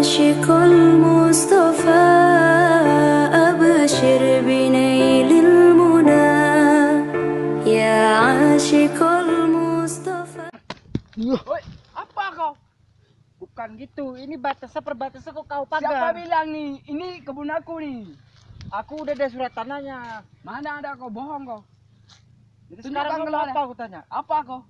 عاشق المصطفى أبشر بنيل المنى يا عاشق المصطفى. Woi, apa kau? Bukan gitu, ini perbatasan kok kau pagar. Siapa bilang nih? Ini kebun aku nih. Aku udah ada surat tanahnya. Mana ada kau bohong kau? Jadi Tunjukkan sekarang kau mau keluar. apa aku tanya? Apa kau?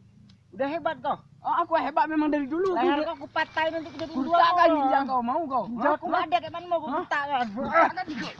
Udah hebat kau. Oh, aku hebat memang dari dulu. Leher kau aku patahin untuk jadi dua. Kurtakan ginjal kau, mau kau? Ginjal aku nggak ada, kayak mana mau aku kurtakan? Kurtakan kau.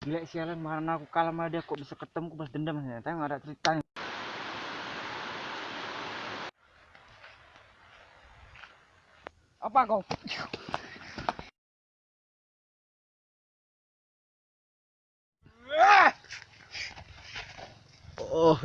Gila sialan, mana aku kalah sama dia, kok bisa ketemu, aku balas dendam. Ternyata nggak ada ceritanya. Apa kau? Oh,